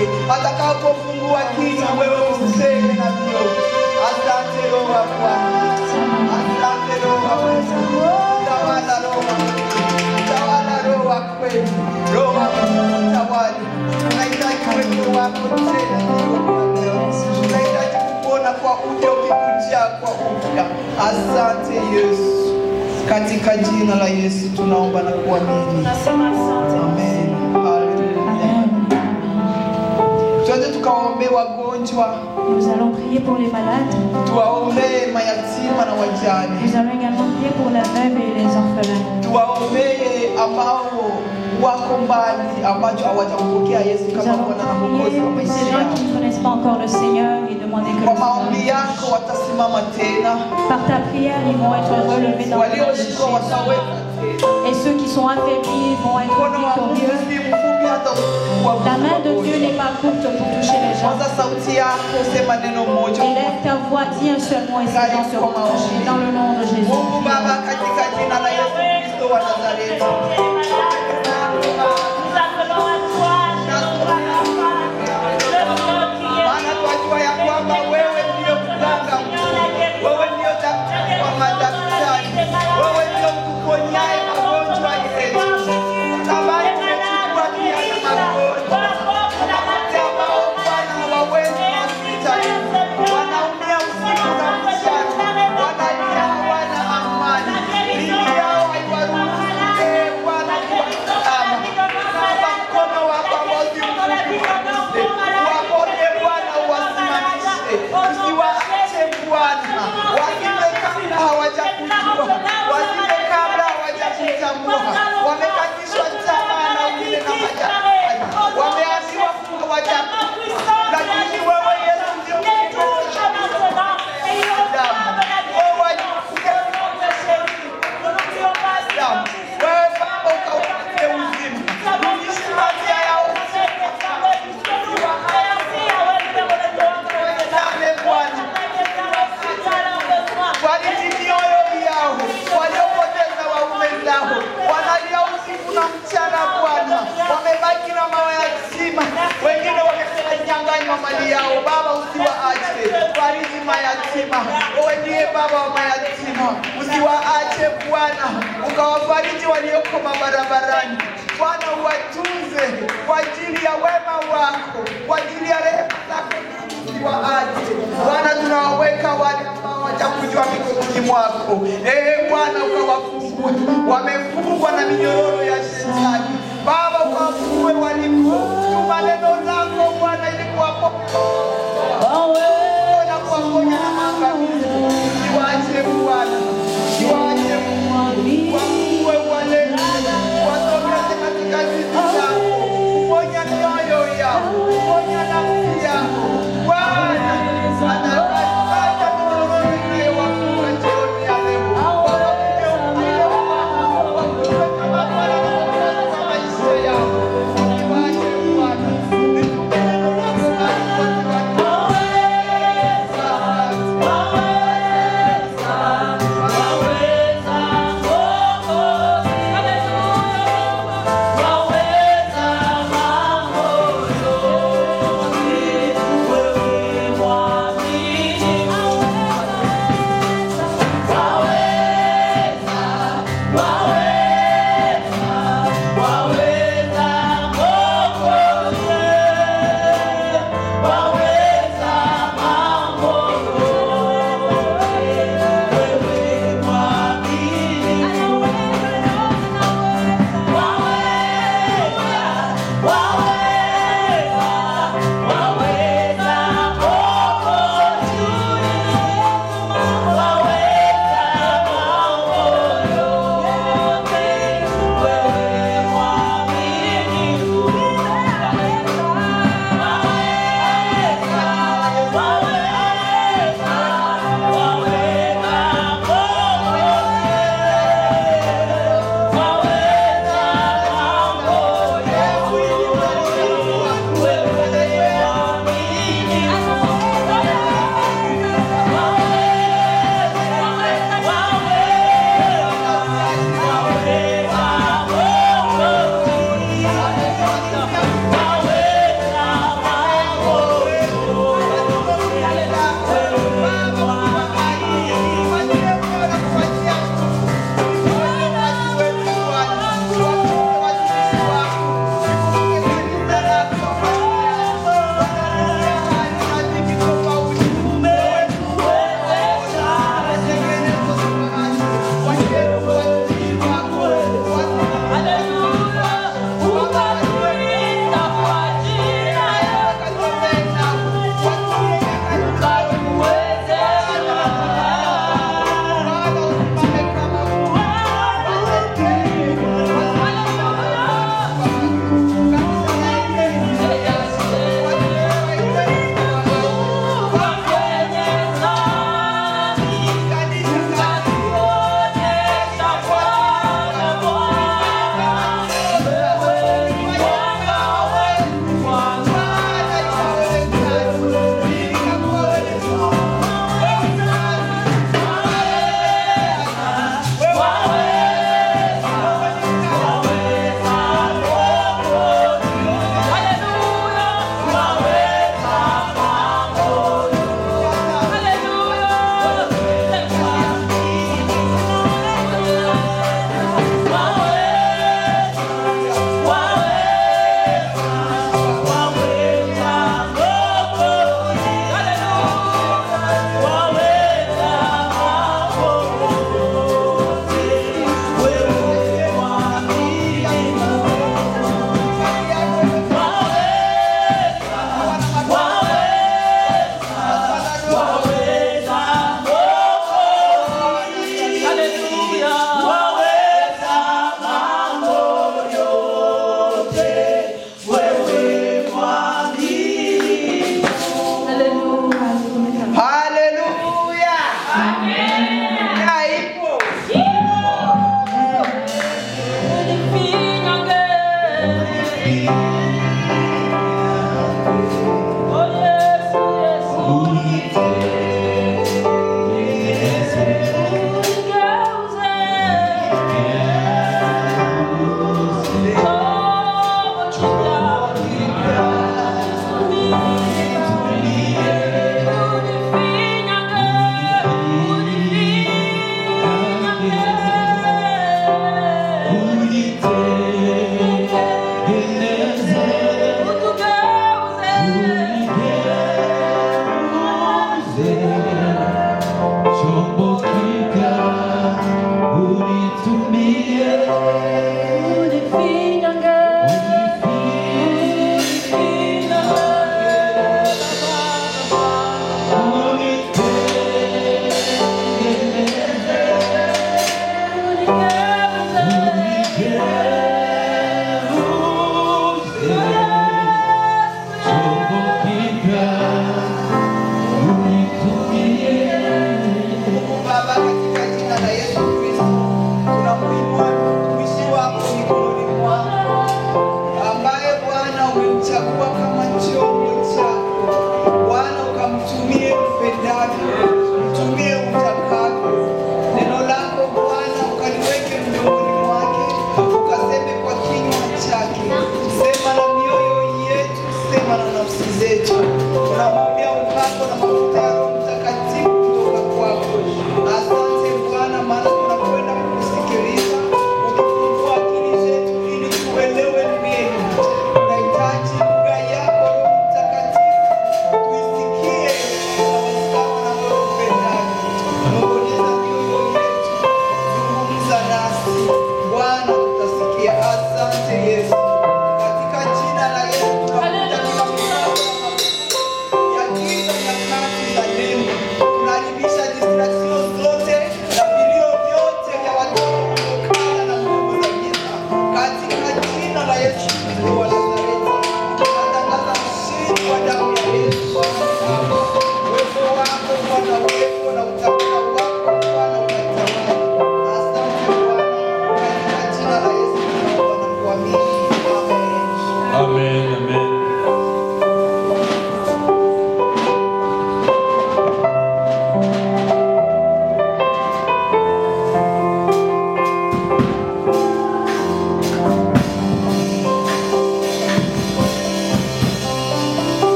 yake. Atakapofungua kinywa wewe useme na vio. Asante Roho wa Bwana. Asante Roho wa Bwana. Tawala Roho wa Bwana. Tawala Roho wa kweli. Roho wa Mungu tawali. Tunahitaji uwepo wako tena. Tunahitaji kukuona kwa upya ukikujia kwa upya. Asante Yesu. Katika jina la Yesu tunaomba na kuamini. Amen. Haleluya. Tuanze tukawaombee wagonjwa. Nous allons prier pour les malades. Tuwaombee mayatima na wajane. Nous allons également prier pour la veuve et les orphelins. Tuwaombee ambao wako mbali ambacho hawajampokea Yesu kama Bwana na Mwokozi wa maisha Ces gens yao. qui ne connaissent pas encore le Seigneur et demander que Kwa maombi yako watasimama tena. par ta prière, ils vont être relevés dans le nom de Walioshindwa Jésus. wataweza tena. Et ceux qui sont affaiblis vont être Mkono wa Mungu victorieux. si mfupi hata kuwagusa La main de Dieu wagonjwa. n'est pas courte pour toucher les gens. Kwanza sauti yako sema neno moja. Élève ta voix, dis un seul mot et ces gens seront touchés dans le nom de Jésus. Mungu Baba, katika jina la Yesu Kristo wa Nazareti. Maana twajua ya kwamba wewe ndio mganga mkuu. Wewe ndio daktari wa madaktari. Wewe ndio mtuponyaye magonjwa yetu. Sababu umechukua pia na magonjwa. Kuna wote ambao Bwana hawawezi hospitalini. Wanaumia usiku na mchana. Wanalia hawana amani. Mili yao haiwaruhusu Bwana kuwatazama. Naomba mkono wako ambao si mfupi uwaguse. Uwaponye Bwana, uwasimamishe. Usiwaache Bwana. Wasije kabla hawajakujua. Wasije kabla hawajakutambua. Wamekatishwa tamaa na wengine na madaktari. Wameambiwa kuwa hawajakufa. Lakini wewe Yesu ndio kituo cha damu. Wewe wajikuja damu. Wewe Baba ukaupatie uzima. Rudisha afya yao. Tazame Bwana. Fariji mioyo yao. Waliopoteza waume zao. Wanalia usiku na mchana Bwana. Wamebaki na mayatima. Wengine wameshanyang'anywa mali yao. Baba usiwaache. Fariji mayatima. Wewe ndiye Baba wa mayatima. Usiwaache Bwana. Ukawafariji walioko mabarabarani. Bwana uwatunze kwa ajili ya wema wako. Kwa ajili ya rehema zako. Usiwaache. Bwana tunawaweka wale ambao hawajakujua mikononi mwako. Bwana ukawafungue. Wamefungwa na minyororo ya shetani. Baba ukawafungue walipo. Tuma neno lako Bwana ili kuwaponya na kuwaponya na maangamizi. Usiwaache Bwana. Usiwaache Mungu. Wafungue walezi. Wasogeze katika zizi zako. Ponya mioyo yao. Ponya nafsi yao. Bwana anakataza minyororo inayowafunga jioni ya leo. Wawafunge upendo wako. Wafungue kama Bwana na Mwokozi wa maisha yao. Usiwaache Bwana. Nitume neno lako Bwana kwa watu wako.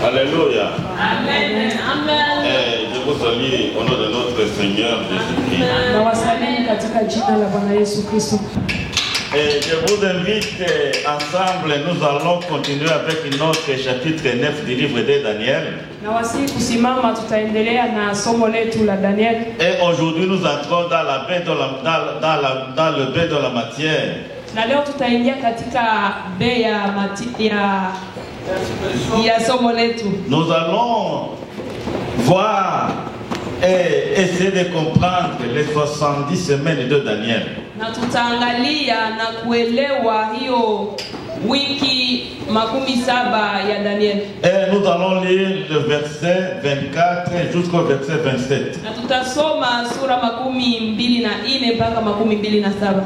Alléluia. Amen. Amen. Je vous salue au nom de notre Seigneur Jésus-Christ. Et je vous invite ensemble, nous allons continuer avec notre chapitre 9 du livre de Daniel. Et aujourd'hui nous entrons dans la baie dans le baie de la matière. Nous allons voir et essayer de comprendre les 70 semaines de Daniel. Et nous allons lire le verset 24 jusqu'au verset 27.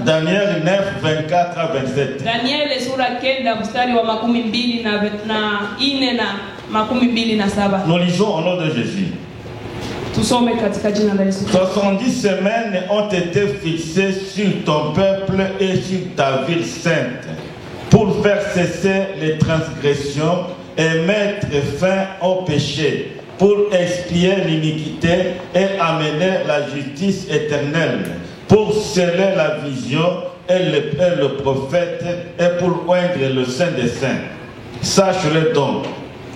Daniel 9, 24 à 27. Nous lisons au nom de Jésus. 70 semaines ont été fixées sur ton peuple et sur ta ville sainte pour faire cesser les transgressions et mettre fin au péché, pour expier l'iniquité et amener la justice éternelle, pour sceller la vision et le prophète et pour oindre le Saint des Saints. Sache-le donc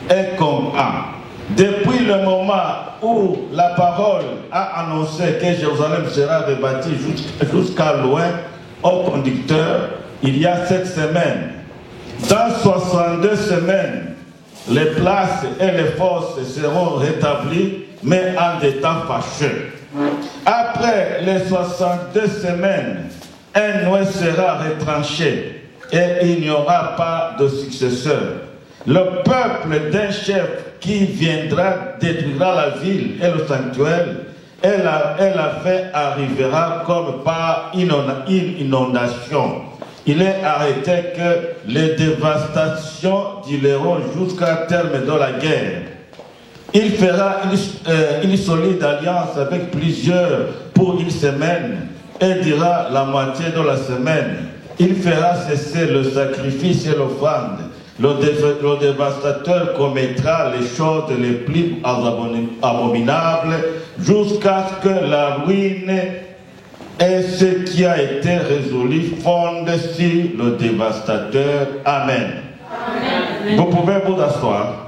et comprends. Depuis le moment où la parole a annoncé que Jérusalem sera rebâtie jusqu'à loin au conducteur, il y a 7 semaines. Dans 62 semaines, les places et les forces seront rétablies, mais en des temps fâcheux. Après les 62 semaines, un Noé sera retranché et il n'y aura pas de successeur. Le peuple d'un chef qui viendra détruira la ville et le sanctuaire elle a fait arrivera comme par une inondation. Il est arrêté que les dévastations dureront jusqu'à terme de la guerre. Il fera une solide alliance avec plusieurs pour une semaine et dira la moitié de la semaine. Il fera cesser le sacrifice et l'offrande. Le dévastateur commettra les choses les plus abominables jusqu'à ce que la ruine et ce qui a été résolu fondent sur le dévastateur. Amen. Amen. Vous pouvez vous asseoir.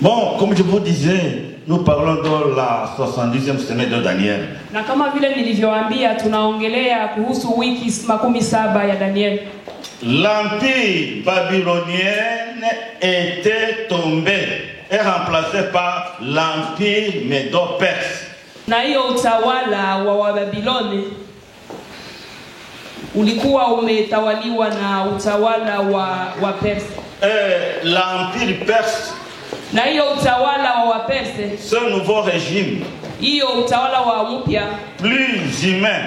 Bon, comme je vous disais, nous parlons de la 70e semaine de Daniel. Na kama vile nilivyoambia tunaongelea kuhusu wiki 17 ya Daniel. L'empire babylonien était tombé et remplacé par l'empire médo-perse. Na hiyo utawala wa Wababiloni ulikuwa umetawaliwa na utawala wa Perse. L'empire perse, na hiyo utawala wa Perse, ce nouveau régime, hiyo utawala wa mpya plus humain,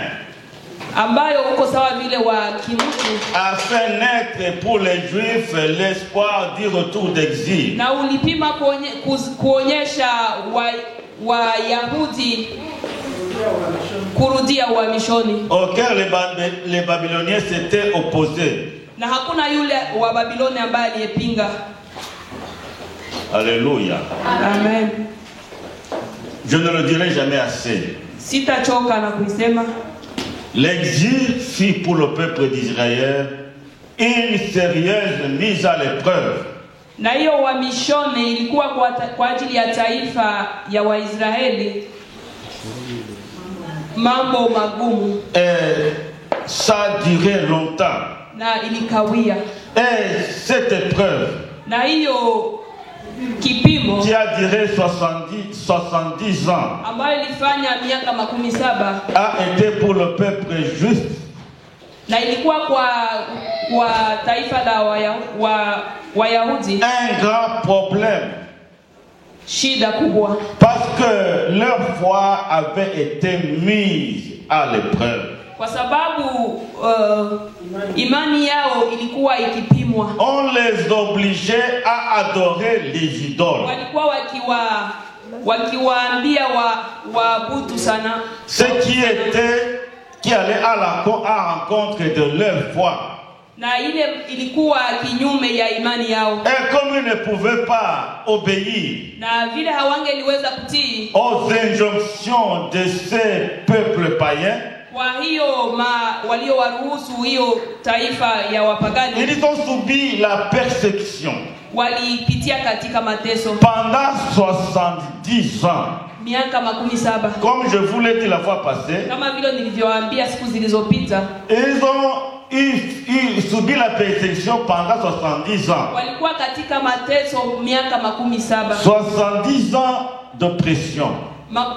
ambayo uko sawa vile wa kimtu, a fait naître pour les Juifs l'espoir du retour d'exil. Na ulipima kuonyesha Wayahudi kurudia uhamishoni, auquel les Babyloniens s'étaient opposés. Na hakuna yule wa Babiloni ambaye aliyepinga. Alléluia. Amen. Je ne le dirai jamais assez. Sitachoka na kuisema. L'exil fut pour le peuple d'Israël une sérieuse mise à l'épreuve. Na hiyo uhamishoni ilikuwa kwa ajili ya taifa ya Waisraeli mambo magumu. Ça a duré longtemps. Na ilikawia. Et cette épreuve, na hiyo kipimo, qui a duré 70 ans, ambayo ilifanya miaka 17, a été pour le peuple juif. Na ilikuwa kwa taifa la Wayahudi un grand problème. Shida kubwa. Parce que leur foi avait été mise à l'épreuve. Kwa sababu imani yao ilikuwa ikipimwa. On les obligeait à adorer les idoles. Walikuwa wakiwaambia waabudu sana. Ce qui allait à la rencontre de leur foi. Na ile ilikuwa kinyume ya imani yao. Et comme ils ne pouvaient pas obéir na vile hawangeliweza kutii aux injonctions de ces peuples païens, kwa hiyo waliowaruhusu hiyo taifa ya wapagani, ils ont subi la persécution walipitia katika mateso pendant 70 ans. miaka 17. Comme je vous l'ai dit la fois passée, kama vile nilivyowaambia siku zilizopita, ils ont subi la persécution pendant 70 ans. walikuwa katika mateso miaka 17. 70 ans de pression.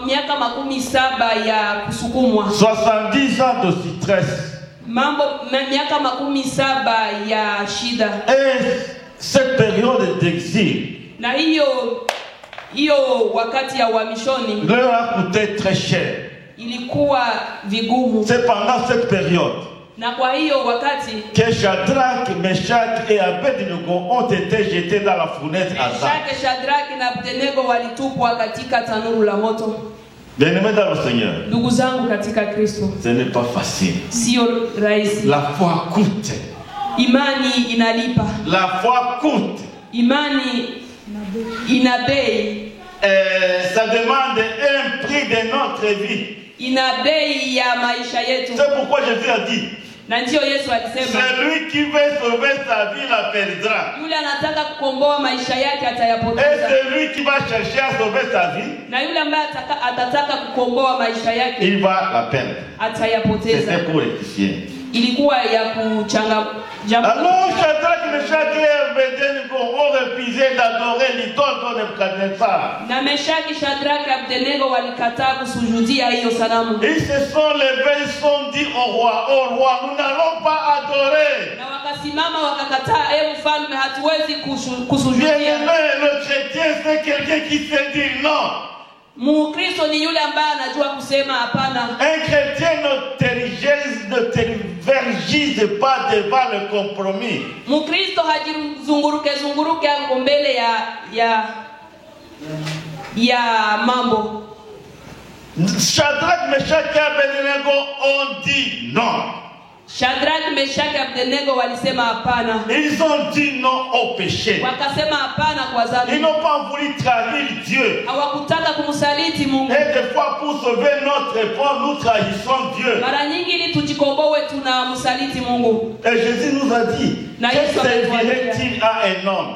miaka 17 ya kusukumwa. 70 ans de stress. miaka 17 ya shida. Et cette période d'exil, na hiyo wakati ya uhamishoni, leur a coûté très cher. ilikuwa vigumu. C'est pendant cette période na kwa hiyo wakati que Shadrach, Meshach et Abednego ont été jetés dans la fournaise à Zah. Shadrach na Abednego walitupwa katika tanuru la moto. Bien-aimés dans le Seigneur, ndugu zangu katika Kristo, ce n'est pas facile. Sio rahisi. La foi coûte. Imani inalipa. La foi coûte. Imani ina bei. Ça demande un prix de notre vie. Ina bei ya maisha yetu. C'est pourquoi Jésus a dit, na ndio Yesu alisema, celui qui veut sauver sa vie la perdra. Yule anataka kukomboa maisha yake atayapoteza. Et celui qui va chercher à sauver sa vie, na yule ambaye atataka kukomboa maisha yake, il va la perdre. Atayapoteza. C'était pour rectifier. Ilikuwa ya kuchanga. Alors Shadrach, Meshach et Abednego ont refusé refusé d'adorer l'idole de Nebuchadnezzar. Na Meshaki, Shadraka, Abednego walikataa kusujudia hiyo sanamu. Ils se sont levés, ils sont dit au roi, nous n'allons pas adorer. Na wakasimama wakakataa, mfalme, hatuwezi kusujudia. Bien-aimé, le chrétien c'est quelqu'un qui sait dire non. Mkristo ni yule ambaye anajua kusema hapana. Un chrétien ne tergiverse pas devant le compromis. Mkristo hajizunguruke hapo mbele ya mambo. Shadrach, Meshach et Abednego ont dit non. Shadrach, Meshach, Abednego walisema hapana. Ils ont dit non au péché. Wakasema hapana kwa dhambi. Ils n'ont pas voulu trahir Dieu. Hawakutaka kumsaliti Mungu. Et des fois pour sauver notre époque, nous trahissons Dieu. Mara nyingi ili tujikomboe tunamsaliti Mungu. Et Jésus nous a dit, que servirait-il à un homme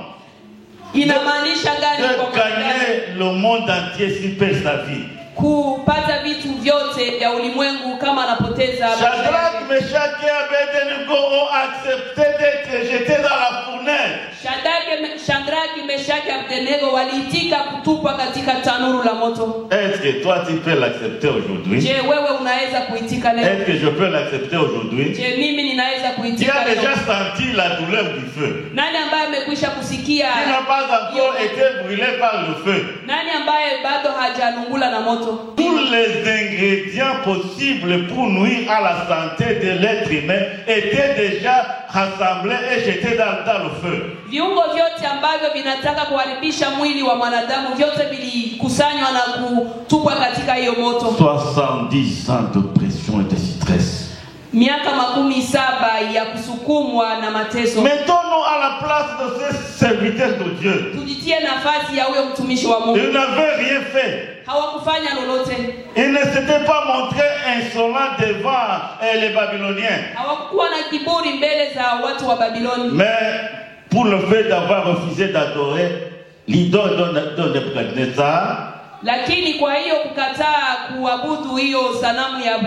Inamaanisha gani de kwa gagner le monde entier s'il perd sa vie? Kupata vitu vyote vya ulimwengu kama anapoteza maisha yake. Shadrach, Meshach et Abednego ont accepté d'être jetés dans la fournaise. Shadrach, Meshach, Abednego waliitika kutupwa katika tanuru la moto. Est-ce que toi tu peux l'accepter aujourd'hui? Je, wewe unaweza kuitika leo? Est-ce que je peux l'accepter aujourd'hui? Je, mimi ninaweza Qui kuitika a leo? déjà senti la douleur du feu? Nani ambaye amekwisha kusikia? Qui n'a pas encore été brûlé par le feu? Nani ambaye bado hajanungula na moto? Tous les ingrédients possibles pour nuire à la santé de l'être humain étaient déjà rassemblés et jetés dans le feu. Viungo vyote ambavyo vinataka kuharibisha mwili wa mwanadamu vyote vilikusanywa na kutupwa katika hiyo moto. 70 ans de pression et de stress. Miaka 17 ya kusukumwa na mateso. Mettons-nous à la place de ces serviteurs de Dieu. Tujitie nafasi ya huyo mtumishi wa Mungu. Ils n'avaient rien fait. Hawakufanya lolote. Ils ne s'étaient pas montrés insolents devant les Babyloniens. Hawakuwa na kiburi mbele za watu wa Babiloni. Mais pour le fait d'avoir refusé d'adorer l'idole de Nebuchadnezzar, lakini kwa hiyo kukataa kuabudu hiyo sanamu ya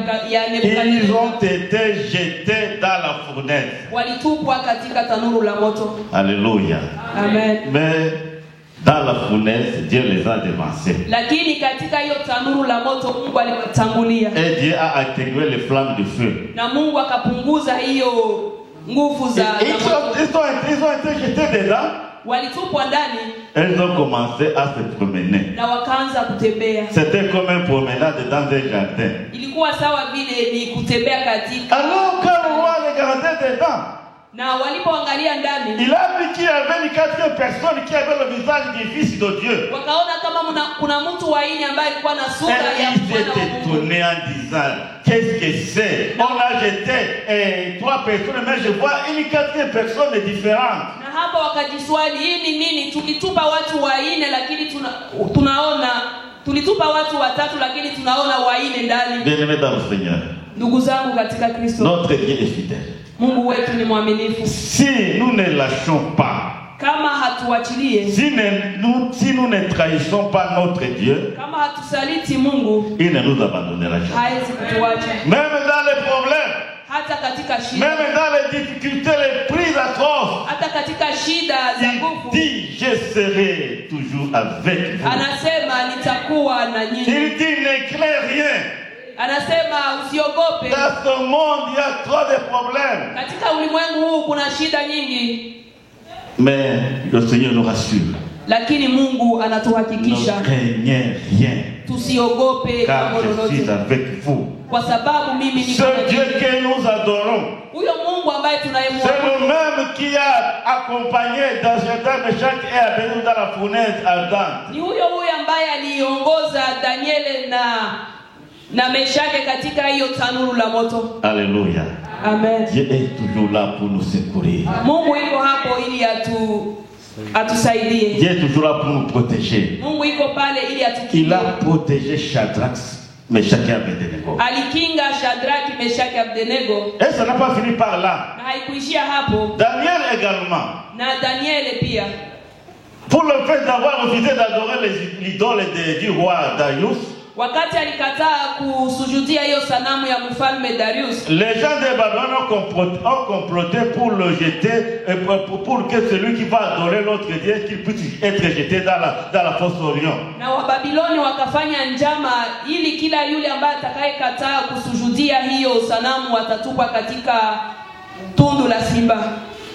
Nebukadnezar, ils ont été jetés dans la fournaise. Walitupwa katika tanuru la moto. Alléluia. Amen. Mais dans la fournaise, Dieu les a devancés. Lakini katika hiyo tanuru la moto Mungu aliwatangulia. Et Dieu a atténué les flammes du feu. Na Mungu akapunguza hiyo nguvu za moto. Ils ont été jetés dedans. Walitupwa ndani. Elles ont commencé à se promener. Na wakaanza kutembea. C'était comme un promenade dans un jardin. Ilikuwa sawa vile ni kutembea katika. Alors que le roi regardait dedans, na walipoangalia ndani, il a vu qu'il y avait une quatrième personne qui avait le visage du Fils de Dieu. Wakaona kama kuna mtu wa nne ambaye alikuwa na sura ya Mwana wa Mungu. Étonné en disant, qu'est-ce que c'est? On a jeté 3 personnes, mais je vois une quatrième personne différente. Na hapa wakajiswali, hii ni nini? Tulitupa watu wa nne lakini tunaona tulitupa watu 3 lakini tunaona wa nne ndani. Bien-aimés dans le Seigneur, ndugu zangu katika Kristo, notre Dieu est fidèle. Mungu wetu ni mwaminifu. Si nous ne lâchons pas, kama hatuachilie, si nous ne trahissons pas notre Dieu, kama hatusaliti Mungu, il ne nous abandonnera jamais. Haezi kutuacha. Même dans les problèmes, hata katika shida, même dans les difficultés, les prises atroces, hata katika shida za nguvu, il dit, je serai toujours avec vous. Anasema nitakuwa na nyinyi. Il dit, ne crains rien. Anasema usiogope. Dans ce monde, il y a trop de problèmes. Katika ulimwengu huu kuna shida nyingi. Mais le Seigneur nous rassure. Lakini Mungu anatuhakikisha, ne craignez rien. Tusiogope car je suis avec vous. Kwa sababu mimi niko na Ce Dieu que nous adorons, huyo Mungu ambaye tunayemwabudu, c'est le même qui a accompagné dans Shadrach, Meshach et Abednego dans la fournaise ardente. Ni huyo ambaye aliongoza Danieli na Meshaki katika hiyo tanuru la moto. Alléluia. Amen. Dieu est toujours là pour nous secourir. Mungu yuko hapo ili atusaidie. Dieu est toujours là pour nous protéger. Mungu yuko pale ili atukinge. Il a protégé Shadrach, Meshach et Abednego. Alikinga Shadrach, Meshach et Abednego. Et ça n'a pas fini par là. Na haikuishia hapo. Daniel également. Na Daniel pia. Pour le fait d'avoir refusé d'adorer l'idole du roi Darius, wakati alikataa kusujudia hiyo sanamu ya mfalme Darius, les gens de Babylone ont comploté pour le jeter, pour que celui qui va adorer l'autre Dieu qu'il puisse être jeté dans la fosse au lion. na Wababiloni wakafanya njama ili kila yule ambaye atakayekataa kusujudia hiyo sanamu atatupwa katika tundu la simba.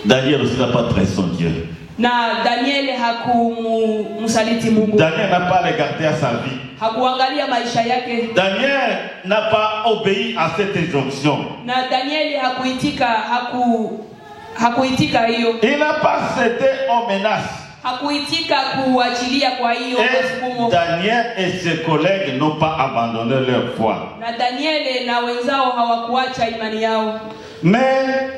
Daniel aussi n'a pas trahi son Dieu. Na Daniel hakumsaliti Mungu. Daniel n'a pas regardé à sa vie. Hakuangalia maisha yake. Daniel n'a pas obéi à cette injonction. Na Daniel hakuitika hiyo. Il n'a pas cédé aux menaces. Hakuitika kuachilia kwa hiyo masukumo. Daniel et ses collègues n'ont pas abandonné leur foi. Na Daniel na wenzao hawakuacha imani yao. Mais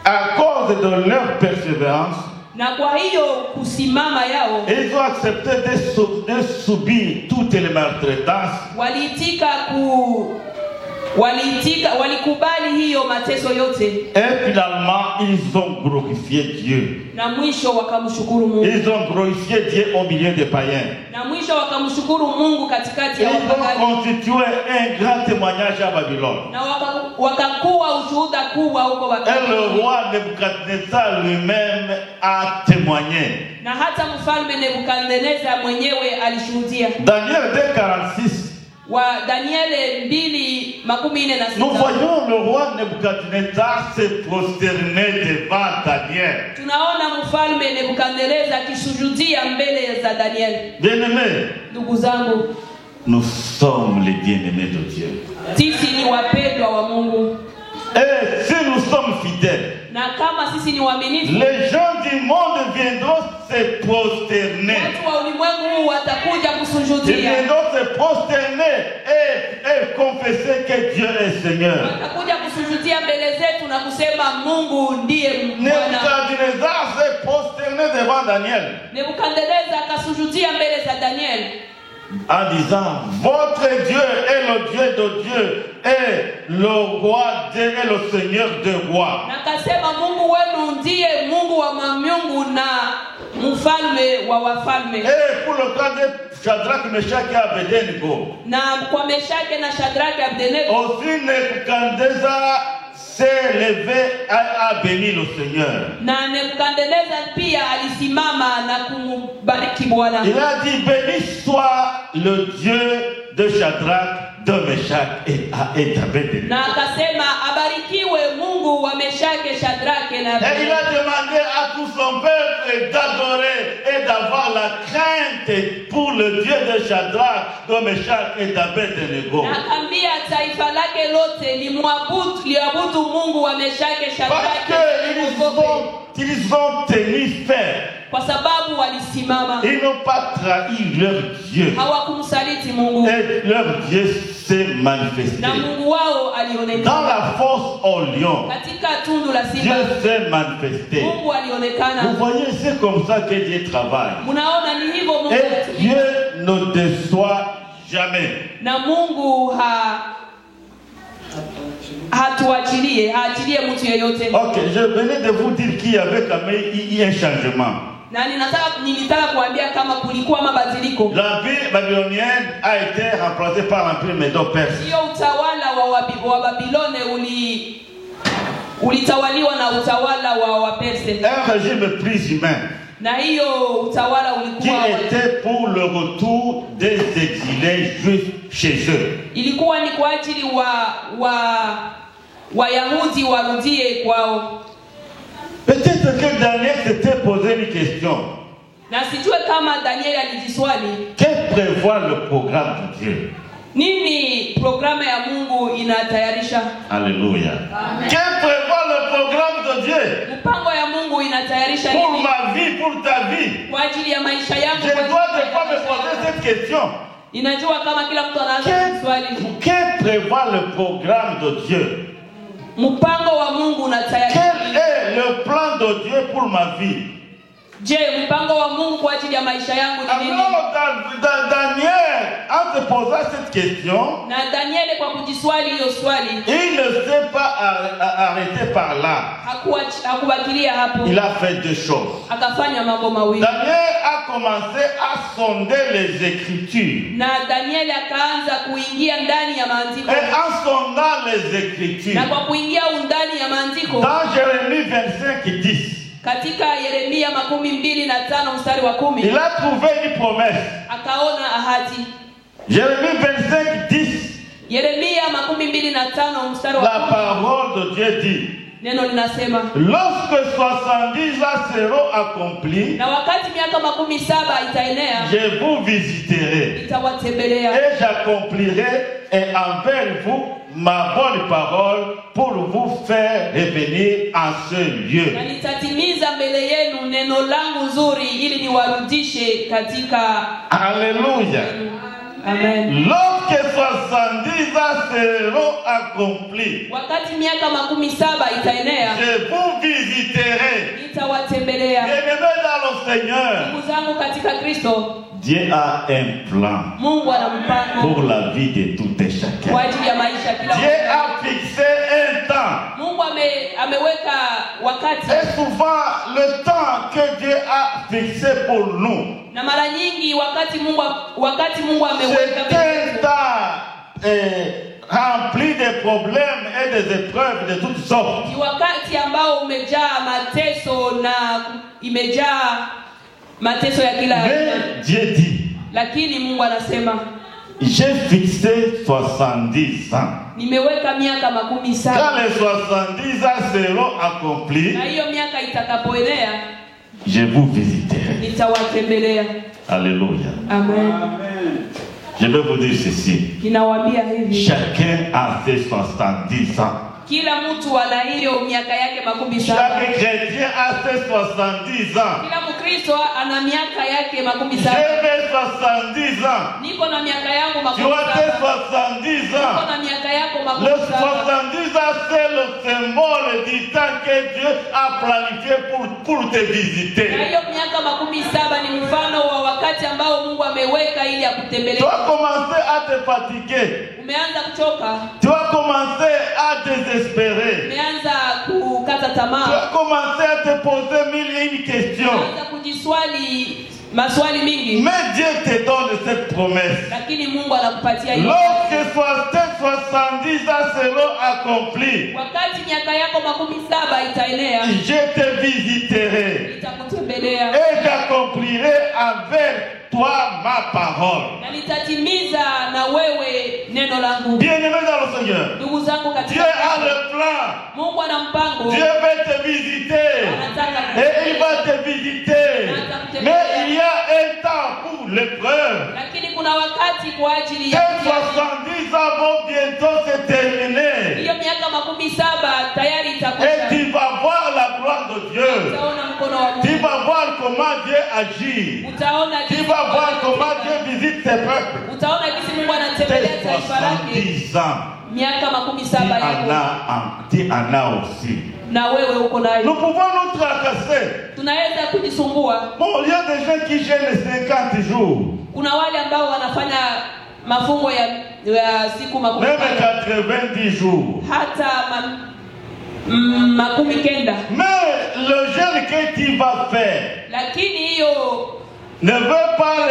à cause de leur persévérance, na kwa hiyo kusimama yao, ils ont accepté de subir toutes les maltraitances. Walikubali hiyo mateso yote. Et finalement, ils ont glorifié Dieu. Na mwisho wakamshukuru Mungu. Ils ont glorifié Dieu au milieu des païens. Na mwisho wakamshukuru Mungu katikati ya wapagani. Ils ont constitué un grand témoignage à Babylone. Na wakakuwa ushuhuda kubwa huko Babylone. Et le roi Nebuchadnezzar lui-même a témoigné. Na hata mfalme Nebukadneza mwenyewe alishuhudia. Daniel 2:46. Wa Daniel 2:46. Nous voyons le roi Nebuchadnezzar se prosterner devant Daniel. Tunaona mfalme Nebukadneza akisujudia mbele za Daniel. Bien-aimés, ndugu zangu, nous sommes les bien-aimés de Dieu. Sisi ni wapendwa wa Mungu. Et si nous sommes fidèles, na kama sisi ni waaminifu, les gens du monde viendront se prosterner. Watu wa ulimwengu watakuja kusujudia. Ils viendront se prosterner et confesser que Dieu est Seigneur. Watakuja kusujudia mbele zetu na kusema Mungu ndiye Bwana. Nebukadnezar se prosterner devant Daniel. Nebukadneza akasujudia mbele za Daniel. En disant, votre Dieu est le Dieu de Dieu et le roi Dieu est le Seigneur de rois. Na kasema Mungu wenu ndiye Mungu wa mamiungu na mfalme wa wafalme. Et pour le cas de Shadrach, Meshach et Abednego, na kwa Meshach na Shadrach et Abednego, aussi Nebukadnezar s'est levé à bénir le Seigneur. Na Nebukadneza pia alisimama na kumbariki Bwana. Il a dit, béni soit le Dieu de Shadrach, de Meshach et d'Abednego. Na akasema abarikiwe Mungu wa Meshach, Shadrach na Abednego. Et il a demandé à tout son peuple d'adorer et d'avoir la crainte pour le Dieu de Shadrach, de Meshach et d'Abednego. Na akambia taifa lake lote liabudu Mungu wa Meshach, Shadrach na Abednego. Ils ont tenu ferme. Kwa sababu walisimama. Ils n'ont pas trahi leur Dieu. Hawakumsaliti Mungu. Et leur Dieu s'est manifesté. Na Mungu wao alionekana. Dans la fosse au lion, katika tundu la simba, Dieu s'est manifesté. Mungu alionekana. Vous voyez, c'est comme ça que Dieu travaille. Munaona ni hivyo Mungu. Et Dieu ne déçoit jamais. Na Mungu haachilie mtu yeyote. Ok, je venais de vous dire qu'il y avait quand même un changement. Na nilitaka kuambia kama kulikuwa mabadiliko. L'empire babylonien a été remplacé par l'empire médo-perse. Hiyo utawala wa Babilone ulitawaliwa na utawala wa Waperse. Un régime plus humain. Na hiyo utawala ulikuwa qui était pour le retour des exilés juifs chez eux. Ilikuwa ni kwa ajili Wayahudi warudie kwao. Peut-être que Daniel s'était posé une question. Na sijue kama Daniel alijiswali, que prévoit le programme de Dieu? Nini programu ya Mungu inatayarisha? Alléluia. Que prévoit le programme de Dieu? Mpango ya Mungu inatayarisha nini? Pour ma vie, pour ta vie. Kwa ajili ya maisha yangu. Je dois ne pas me poser cette question. Inajua kama kila mtu anaanza swali. Que prévoit le programme de Dieu? Mpango wa Mungu unatayarisha. Quel est le plan de Dieu pour ma vie? Je, mpango wa Mungu kwa ajili ya maisha yangu ni nini? Alors Daniel, en se posant cette question, na Daniel kwa kujiswali hiyo swali, il ne s'est pas arrêté par là. Hakubakilia hapo. Il a fait deux choses. Akafanya mambo mawili. Daniel a commencé à sonder les Écritures. Na Danieli akaanza kuingia ndani ya maandiko. Et en sondant les Écritures, Na kwa kuingia undani ya maandiko, dans Jérémie 25:10, katika Yeremia 25 mstari wa 10, il a trouvé une promesse. akaona ahadi. Jérémie 25:10, Yeremia 25 mstari wa 10, la parole de Dieu dit, neno linasema, lorsque 70 ans seront accomplis, na wakati miaka 17 itaenea, je vous visiterai nitawatembelea et j'accomplirai envers vous ma bonne parole pour vous faire revenir en ce lieu. na nitatimiza mbele yenu neno langu nzuri ili niwarudishe katika. Alléluia. Amen. Lorsque 70 ans seront accomplis, Wakati miaka 17 itaenea, je vous visiterai. nitawatembelea. Bien-aimés dans le Seigneur, Ndugu zangu katika Kristo, Dieu a un plan Mungu ana mpango pour la vie de tout et chacun. kwa ajili ya maisha ya kila Dieu mtu. a fixé un temps. Mungu ameweka wakati, Et souvent, le temps que Dieu a fixé pour nous, na mara nyingi wakati Mungu ameweka c'est mbele un yetu, temps rempli de problèmes et des épreuves de toutes sortes. ni wakati ambao umejaa mateso na imejaa mateso ya kila aina. Mais Dieu dit, Lakini Mungu anasema, j'ai fixé 70 ans. nimeweka miaka 17, Quand les 70 ans seront accomplis, na hiyo miaka itakapoenea, je vous visiterai. nitawatembelea. Alléluia. Amen. Je vais vous dire ceci. Ninawaambia hivi, Chacun a ses 70 ans. kila mtu ana hiyo miaka yake 17. Chaque chrétien a ses 70 ans. Kila Mkristo ana miaka yake 17. J'ai 70 ans. Niko na miaka yangu Tu as tes 17. 70 Niko ans. na miaka yako Les 17. 70 ans, c'est le symbole du temps que Dieu a planifié pour te Na visiter. hiyo miaka 17 ni mfano wa wakati ambao Mungu ameweka ili Tu akutembelee. as commencé à te fatiguer. Umeanza kuchoka, Tu as commencé à désespérer. umeanza kukata Tu tamaa, as commencé à te poser mille et une questions. umeanza kujiswali maswali mingi, Mais Dieu te donne cette promesse. lakini Mungu anakupatia hiyo. Lorsque 70 ans seront accomplis, Wakati miaka yako 17 itaenea, je te visiterai nitakutembelea et j'accomplirai avec toi ma parole. na nitatimiza na wewe neno langu. Bien-aimé dans le Seigneur, Ndugu zangu Dieu katika a le plan. Mungu ana mpango, Dieu veut te visiter. anataka Et il va te visiter. Mais il y a un temps pour l'épreuve. lakini kuna wakati kwa ajili Ces ya 70 ans vont bientôt se terminer. hiyo miaka 17 tayari Et itakuja. tu vas voir la gloire de Dieu. Utaona mkono wa Tu Mungu, vas voir comment Dieu agit. utaona Tu jinsi vas Mungu voir comment anatenda. Dieu visite ses peuples. Utaona jinsi Mungu anatembelea Tes taifa lake. 70 ans, Miaka tu 17 yako en as aussi. na wewe uko Nous nayo. pouvons nous tracasser. Tunaweza kujisumbua. Bon, il y a des gens qui gênent 50 jours, Kuna wale ambao wanafanya mafungo ya siku même 15 90 jours. hata 19. Mais le jeûne que tu vas faire Lakini hiyo ne va pas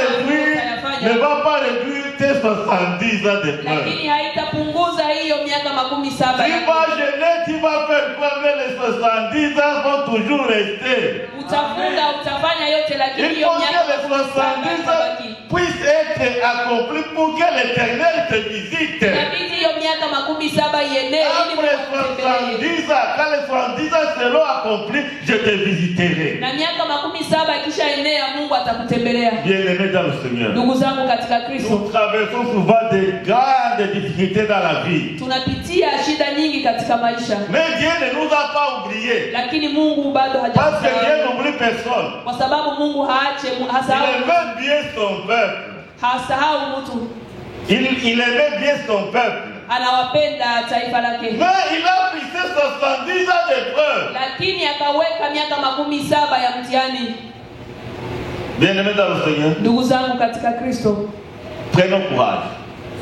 réduire tes 70 ans de preuve. lakini haitapunguza hiyo miaka 17 Tu yako. vas jeûner, tu vas faire quoi, mais les 70 ans vont toujours rester. Utafunga, utafanya yote, lakini Il hiyo faut que miaka les 70 ans itabaki. puissent être accomplis pour que l'Éternel te visite. Inabidi hiyo miaka 17 ienee ili Après Mungu akutembelee. 70 ans, quand les 70 ans seront accomplis, je te visiterai. Na miaka 17 ikisha enea, Mungu atakutembelea. Bien-aimés dans le Seigneur, Ndugu zangu katika Kristo, nous traversons souvent de grandes difficultés dans la vie. tunapitia shida nyingi katika maisha, Mais Dieu ne nous a pas oubliés. lakini Mungu bado Parce que Dieu hajasahau, n'oublie personne. kwa sababu Mungu Il hasahau aimait bien son peuple. mtu, Il aimait bien son peuple. anawapenda taifa lake, Mais il a fixé 70 ans d'épreuve. lakini akaweka miaka 17 ya mtihani. Bien-aimés dans le Seigneur, Ndugu zangu katika Kristo, prenons courage.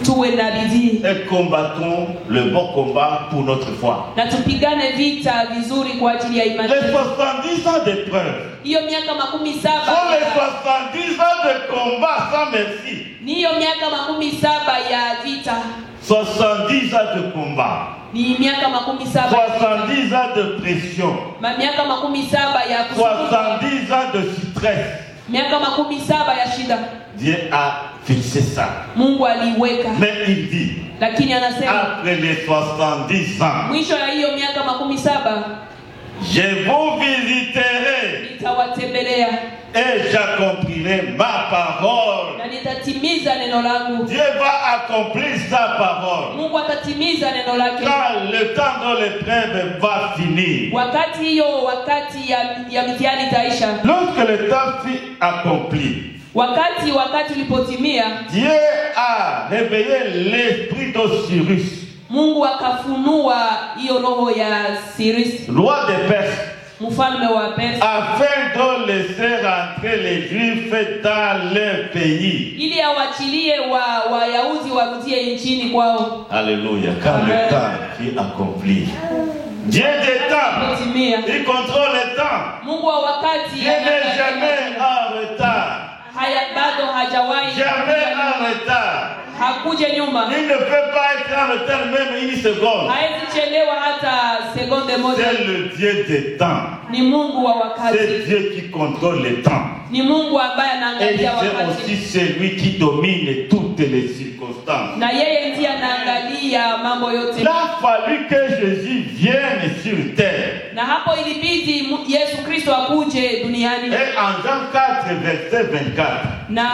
tuwe na bidii et combattons le bon combat pour notre foi. na tupigane vita vizuri kwa ajili ya imani. Les 70 ans d'épreuve Hiyo miaka 17 sont les 70 ans de combat sans merci. ni hiyo miaka 17 ya vita. 70 ans de combat. Ni miaka 17 70 ans de pression. miaka 17 ya kusumbuka. 70 ans de stress. Miaka 17 ya shida. Dieu a fixé ça. Mungu aliweka. Mais il dit, Lakini anasema après les 70 ans, mwisho ya hiyo miaka 17 je vous visiterai nitawatembelea et j'accomplirai ma parole. na nitatimiza neno langu. Dieu va accomplir sa parole. Mungu atatimiza neno lake. Quand le temps de l'épreuve va finir. Wakati hiyo wakati ya mitihani itaisha. Lorsque le temps fut accompli, Wakati ulipotimia, Dieu a réveillé l'esprit d'Osiris, Mungu akafunua hiyo roho ya Sirisi, roi des Perses, mfalme wa Persia, afin de laisser rentrer les Juifs dans leur pays. ili awachilie Wayahudi warudie nchini kwao. Alléluia. Quand le temps fut accompli, Dieu des temps, il contrôle le temps. Mungu wa wakati Dieu n'est jamais en retard. bado hajawahi, Jamais en retard. hakuja nyuma. Il ne peut pas être en retard même une seconde. Haezi chelewa hata sekunde moja. C'est le Dieu des temps. Ni Mungu wa wakati. C'est Dieu qui contrôle le temps. Ni Mungu ambaye Et anaangalia c'est wakati. aussi celui qui domine toutes les circonstances. Na yeye ndiye anaangalia mambo yote. Il a fallu que Jésus vienne sur terre. Na hapo ilibidi Yesu Kristo akuje duniani. Et en Jean 4, verset 24, Na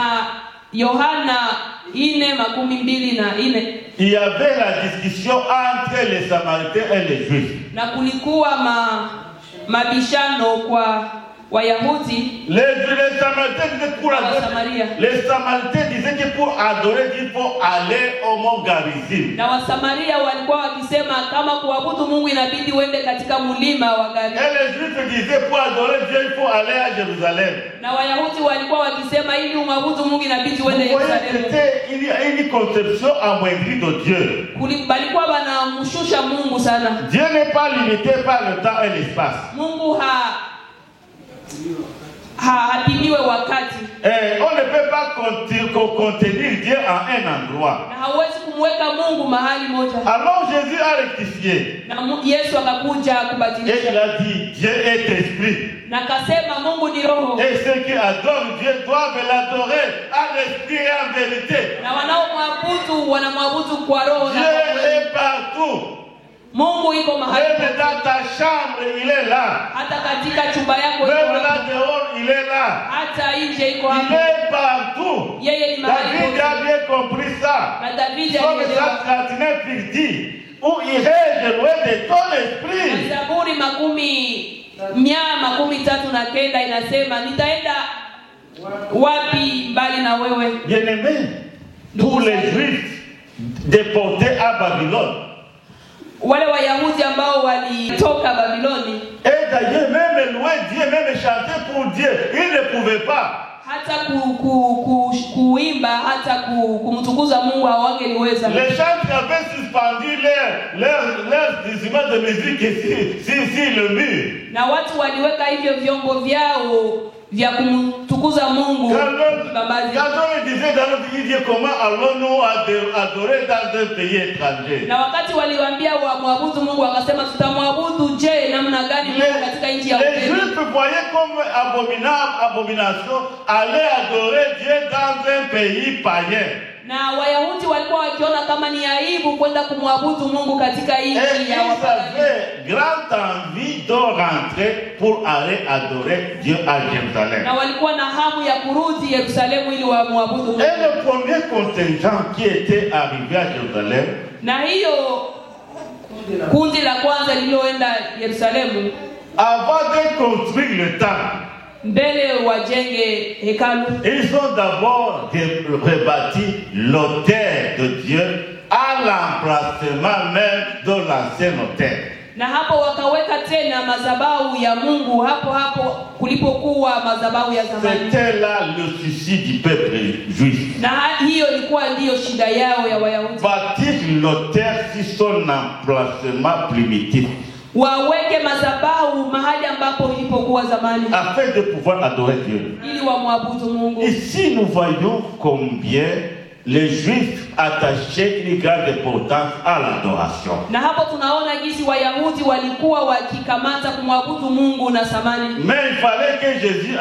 Yohana 4:24, il y avait la discussion entre les Samaritains et les Juifs. na kulikuwa mabishano kwa Wayahudi. Les Samaritains disaient pour adorer, les Samaritains disaient que pour adorer, il faut aller au mont Garizim. Na Wasamaria walikuwa wakisema kama kuabudu Mungu inabidi uende katika mlima wa Garizim. Et les Juifs disaient pour adorer Dieu, il faut aller à Jérusalem. Na Wayahudi walikuwa wakisema ili umwabudu Mungu inabidi uende Yerusalemu. Il y a une conception amoindrie de Dieu. Balikuwa banamshusha Mungu sana. Dieu n'est pas limité par le temps et l'espace. Mungu hapimiwe wakati. On ne peut pas contenir Dieu en un endroit. Na hawezi kumweka Mungu mahali moja. Alors Jésus a rectifié. Na Yesu akakuja Et kubadilisha. il a dit, Dieu est esprit. Na akasema Mungu ni roho. Et ceux qui adorent Dieu doivent l'adorer en esprit et en vérité. Na wanaomwabudu wanamwabudu kwa roho na Dieu kwa kweli. est partout. Mungu iko mahali Même dans ta chambre, il est là. hata katika chumba yako iko Même là hapo. dehors, il est là. Hata nje iko Il hapo. est partout. Yeye ni mahali David pote. a bien compris ça. Na David Comme alielewa. ça, 39 dit, où irai-je loin de ton esprit? Zaburi 139 inasema nitaenda wapi mbali na wewe. Bien-aimés, pour les Juifs déportés à Babylone. Wale Wayahudi ambao walitoka Babiloni. Et d'ailleurs, même loin, Dieu, même chanter pour Dieu, ils ne pouvaient pas. Hata kuimba hata kumtukuza Mungu hawangeliweza. Les chantres avaient suspendu leurs instruments de musique sur le mur. Na watu waliweka hivyo vyombo vyao vya kumtukuza Mungu. Quand on disait dans notre vie, comment allons-nous adorer dans un pays étranger? Na wakati waliwaambia wamwabudu Mungu wakasema tutamwabudu je namna gani Mungu katika nchi ya Les ugeni. Juifs voyaient comme abomination aller adorer Dieu dans un pays païen. Na Wayahudi walikuwa wakiona kama ni aibu kwenda kumwabudu Mungu katika nchi Et ya ils wapagani. avaient grande envie de rentrer pour aller adorer Dieu à Jérusalem. Na walikuwa na hamu ya kurudi Yerusalemu ili wamwabudu Mungu. Et le premier contingent qui était arrivé à Jérusalem, Na hiyo kundi la kwanza lililoenda Yerusalemu, avant de construire le temple, mbele wajenge hekalu, ils ont d'abord rebâti l'autel de Dieu à l'emplacement même de l'ancien autel. na hapo wakaweka tena madhabahu ya Mungu hapo kulipokuwa madhabahu ya zamani. C'était là le souci du peuple juif. Na hiyo ilikuwa ndiyo shida yao ya Wayahudi. l'autel sur son emplacement primitif, waweke madhabahu mahali ambapo ilipokuwa zamani, afin de pouvoir adorer Dieu. ili wamwabudu Mungu. Ici, nous voyons combien les Juifs attachaient une grande importance à l'adoration. Na hapo tunaona jinsi Wayahudi walikuwa wakikamata kumwabudu Mungu na thamani. Mais il fallait que Jésus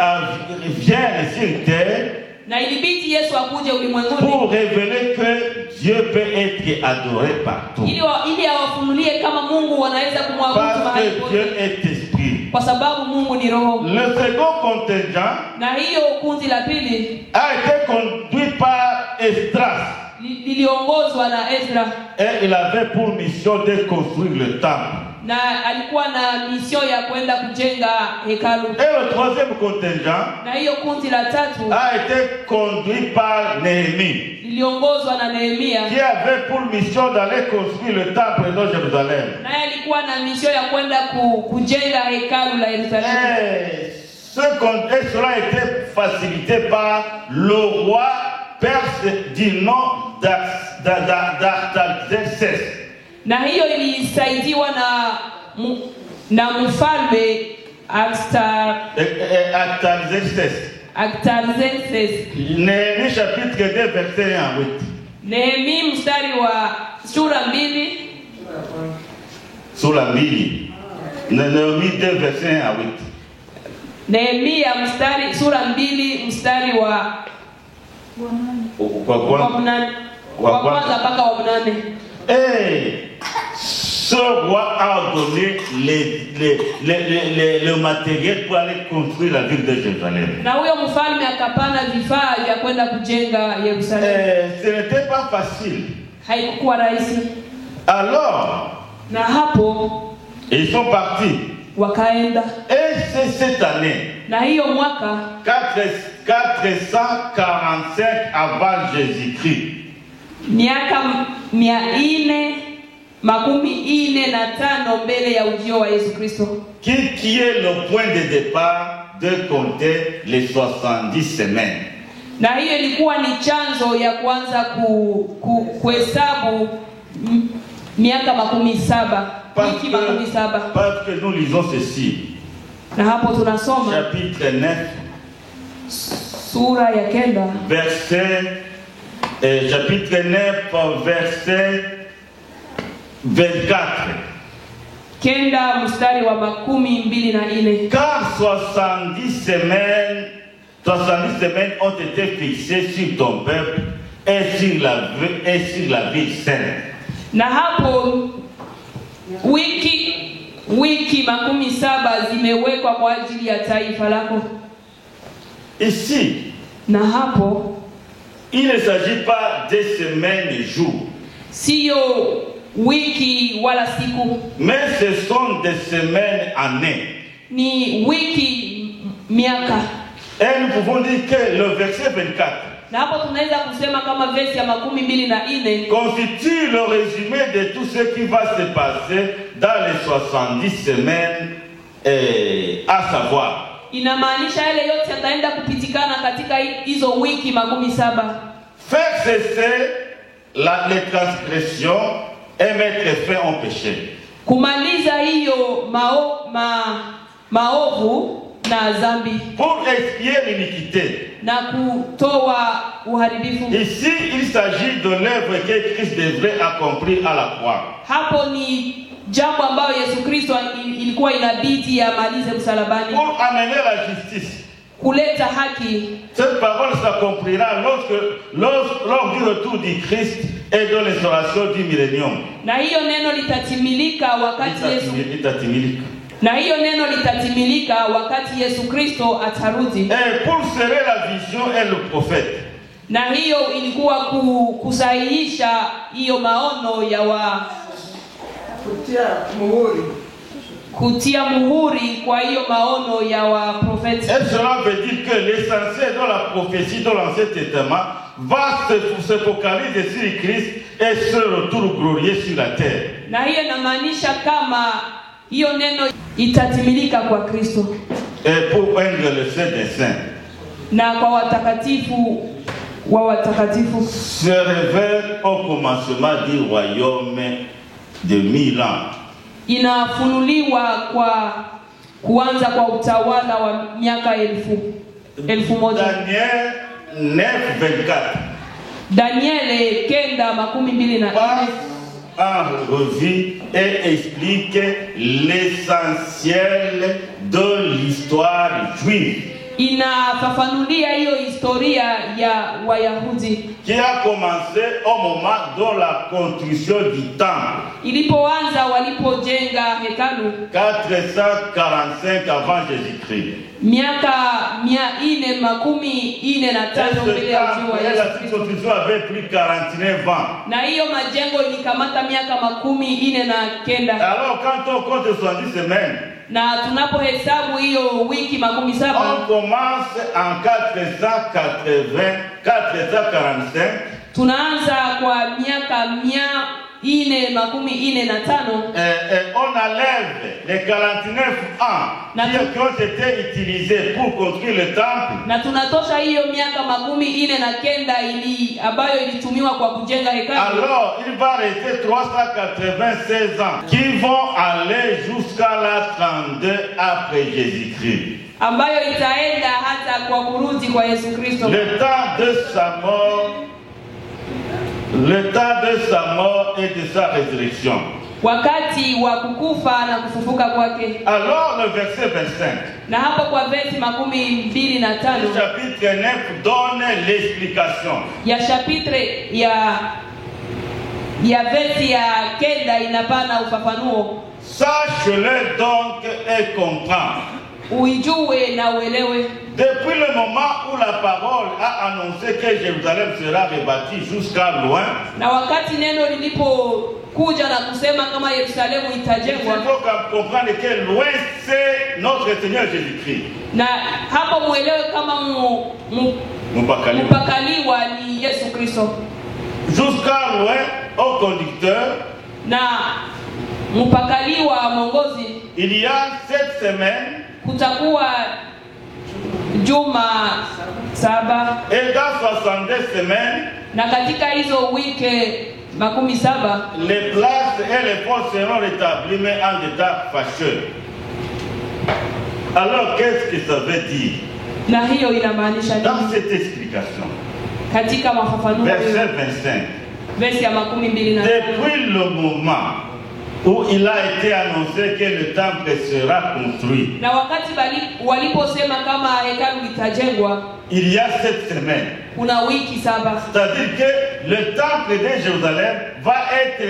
vienne sur terre Na ilibidi Yesu akuje ulimwenguni pour révéler que Dieu peut être adoré partout. ili awafunulie kama Mungu wanaweza kumwabudu Parce mahali que pote, Dieu est esprit. kwa sababu Mungu ni roho. Le second contingent Na hiyo kundi la pili a été conduit par Esdras. liliongozwa na Ezra, Et il avait pour mission de construire le temple. na alikuwa na mission ya kwenda kujenga hekalu. Et le troisième contingent Na hiyo kundi la tatu a été conduit par Néhémie, liliongozwa na Nehemia, qui avait pour mission d'aller construire le temple de Jérusalem. naye alikuwa na mission ya kwenda kujenga hekalu la Yerusalemu. Et cela a été facilité par le roi perse du nom d'Artaxerxès. Na hiyo ilisaidiwa na mfalme Artaxerxes. Néhémie chapitre 2 verset 1 à 8. Nehemia mstari wa sura 2. Sura 2. Néhémie 2 verset 1 à 8. Nehemia sura 2 mstari wa kwanza mpaka wa 8. Et ce roi a donné le matériel pour aller construire la ville de Jérusalem. Na huyo mfalme akapana vifaa vya kwenda kujenga Yerusalemu. Ce n'était pas facile. Haikuwa rahisi. Alors, na hapo ils sont partis. Wakaenda. Et c'est cette année, Na hiyo mwaka 445 avant Jésus-Christ, miaka 445 mbele ya ujio wa Yesu Kristo, qui est le point de départ de compter les 70 semaines. Na hiyo ilikuwa ni chanzo ya kuanza kuhesabu miaka 7, wiki 7. Parce que nous lisons ceci. Na hapo tunasoma chapitre 9 sura ya 9 chapitre 9 verset 24. 9 mstari wa 24. Car 70 semaines ont été fixées sur ton peuple et sur la ville sainte. Na hapo wiki 7 zimewekwa kwa ajili ya taifa lako. Ici, Na hapo il ne s'agit pas de semaines et jours, sio wiki wala siku, mais ce sont des semaines, années. ni wiki, miaka. Et nous pouvons dire que le verset 24 Na hapo tunaweza kusema kama verse ya 24 constitue le résumé de tout ce qui va se passer dans les 70 semaines, à savoir inamaanisha yale yote yataenda kupitikana katika hizo wiki 7. Faire cesser les transgressions et mettre fin au péché. Kumaliza hiyo maovu na dhambi. Pour expier l'iniquité. Na kutoa uharibifu. Ici, il s'agit de l'œuvre que Christ devrait accomplir à la croix. Hapo ni jambo ambayo Yesu Kristo ilikuwa inabidi amalize msalabani. Pour amener la justice. Kuleta haki. Cette parole s'accomplira lors du retour du Christ et de l'instauration du millénium. Na hiyo neno litatimilika wakati Yesu Kristo atarudi. Et pour sceller la vision et le prophète. Na hiyo ilikuwa kusahihisha hiyo maono ya kutia muhuri kwa hiyo maono ya waprofeti. Et cela veut dire que l'essentiel de la prophétie de l'Ancien Testament va se focaliser sur Christ et ce retour glorieux sur la terre. Na hiyo inamaanisha kama hiyo neno itatimilika kwa Kristo. Et pour peindre le sein des saints. Na kwa watakatifu wa watakatifu se révèle au commencement du royaume de 1000 ans. Inafunuliwa kwa kuanza kwa utawala wa miaka 1000. Daniel 9:24. Daniel 9:24 passe en revue et explique l'essentiel de l'histoire juive. Inafafanulia hiyo historia ya Wayahudi Qui a commencé au moment de la construction du temple. ilipoanza walipojenga hekalu 445 avant Jésus-Christ. miaka 445 mbele ya ujio wa Yesu La Kristo. construction avait pris 49 ans. Na hiyo majengo ilikamata miaka 49. Alors quand on compte 70 semaines, Na tunapohesabu hiyo wiki 17 on commence en 445. tunaanza kwa miaka 445 Et on enlève les 49 ans qui ont été utilisés pour construire le temple. na tunatosha hiyo miaka 49 ambayo ilitumiwa kwa kujenga hekalu. Alors il va rester 396 ans qui vont aller jusqu'à la 32 après Jésus-Christ. Ambayo itaenda hata kwa kurudi kwa Yesu Kristo. Le temps de sa mort et de sa résurrection. Wakati wa kukufa na kufufuka kwake. Alors le verset 25. Na hapo kwa verse 25 Le chapitre 9 donne l'explication. ya chapitre ya verse ya 9 inapana ufafanuo. Sache-le donc et comprends. Uijue na uelewe. Depuis le moment où la parole a annoncé que Jérusalem sera rebâtie jusqu'à loin, Na wakati neno lilipokuja na kusema kama Yerusalemu il itajengwa, faut comprendre que loin c'est notre Seigneur Jésus-Christ. na hapo muelewe kama mpakaliwa ni Yesu Kristo. Jusqu'à loin au conducteur, Na mpakaliwa mwongozi il y a 7 semaines. kutakuwa juma 7 Et dans 62 semaines, na katika hizo wiki 17 les places et les postes seront rétablis mais en état fâcheux. Alors qu'est-ce que ça veut dire na hiyo inamaanisha dans nini? cette explication? Katika mafafanuo Verset 25. verse ya 25 Depuis le moment où il a été annoncé que le temple sera construit, na wakati waliposema kama hekalu litajengwa il y a 7 semaines. kuna wiki 7. C'est-à-dire que le temple de Jérusalem va être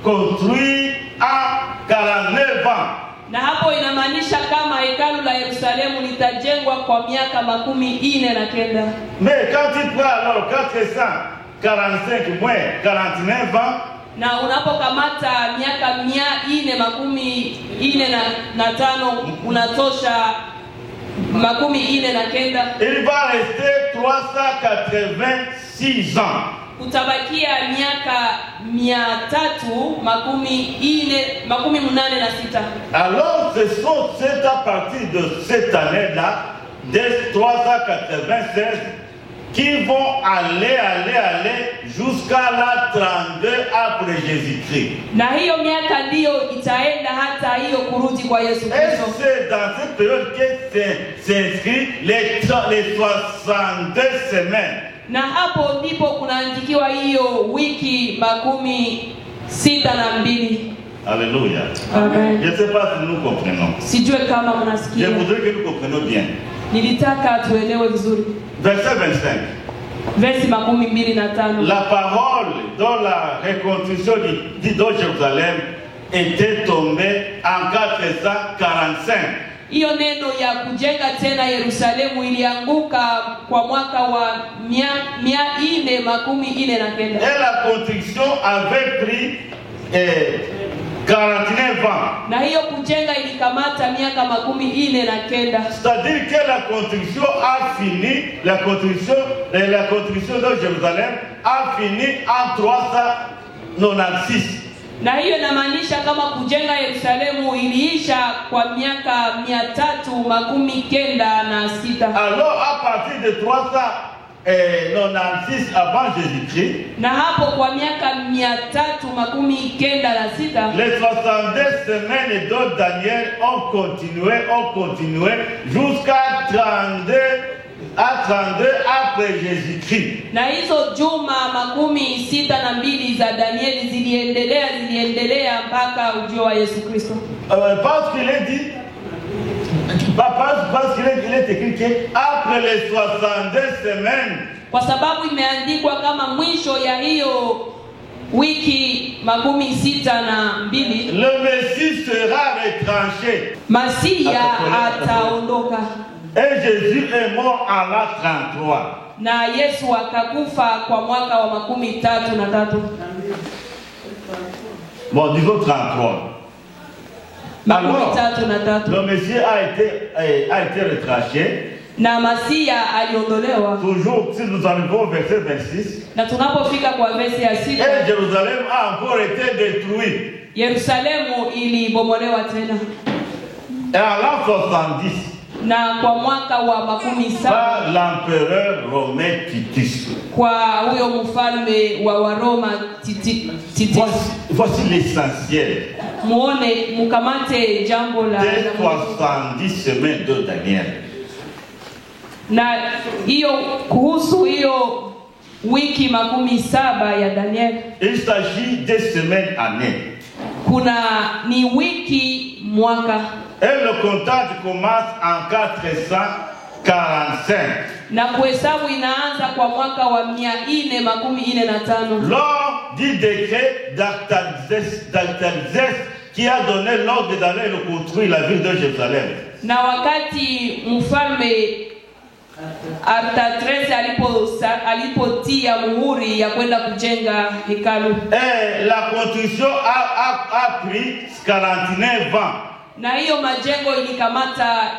construit en 49 ans. Na hapo inamaanisha kama hekalu la Yerusalemu litajengwa kwa miaka 49. Mais quand tu prends alors 445 moins 49 ans, Na unapokamata miaka 445 unatosha 49. il va rester 386 ans. Utabakia miaka 386. Alors c'est à partir de cette année-là, des 396, qui vont aller jusqu'à la 32 après Jésus-Christ. Na hiyo miaka ndiyo itaenda hata hiyo kurudi kwa Yesu Et Kristo. c'est dans cette période que s'inscrit les 62 semaines. Na hapo ndipo kunaandikiwa hiyo wiki 62. Alléluia. Amen. Je ne sais pas si nous comprenons. Sijue kama Je mnasikia. voudrais que nous comprenions bien. Nilitaka tuelewe vizuri. Verset 25. Verse 25. La parole dans la reconstruction de Jérusalem était tombée en 445. Hiyo neno ya kujenga tena Yerusalemu ilianguka kwa mwaka wa 449. Et la construction avait pris 49 ans. Na hiyo kujenga ilikamata miaka 49. C'est-à-dire que la construction a fini, la construction de Jérusalem a fini en 396. Na hiyo inamaanisha kama kujenga Yerusalemu iliisha kwa miaka 396. Alors à partir de 396, 96 avant Jésus-Christ, Na hapo kwa miaka 396 les 62 semaines de Daniel ont continué jusqu'à 32 après Jésus-Christ. na hizo juma 62 za Danieli ziliendelea mpaka ujio wa Yesu Kristo. Parce qu'il est dit, parce qu'il est écrit qu'après les 62 semaines, Kwa sababu imeandikwa kama mwisho ya hiyo wiki 62 le Messie sera retranché. Masia ataondoka. Et Jésus est mort à l'an 33. Na Yesu akakufa kwa mwaka wa 33. Bon, disons 33. Alors, 33. le Messie a été retranché. Na Masia aliondolewa. Toujours, si nous arrivons au verset 26, Na tunapofika kwa verse ya 6, et Jérusalem a encore été détruit. Yerusalemu ilibomolewa tena. Et à l'an 70, Na kwa mwaka wa 17 par l'empereur Romain Titus. kwa huyo mfalme wa Waroma Titus. Voici l'essentiel Muone mukamate jambo la des 70 semaines de Daniel. na hiyo kuhusu hiyo wiki 17 ya Daniel. Il s'agit des semaines années. Kuna ni wiki mwaka. Et le comptage commence en 445. Na kuhesabu inaanza kwa mwaka wa 445. Lors du décret d'Artaxerxès qui a donné l'ordre d'aller construire la ville de Jérusalem. Na wakati mfalme Artaxerxes alipotia muhuri ya kwenda kujenga hekalu. Et la construction a pris 49 ans. Na hiyo majengo ilikamata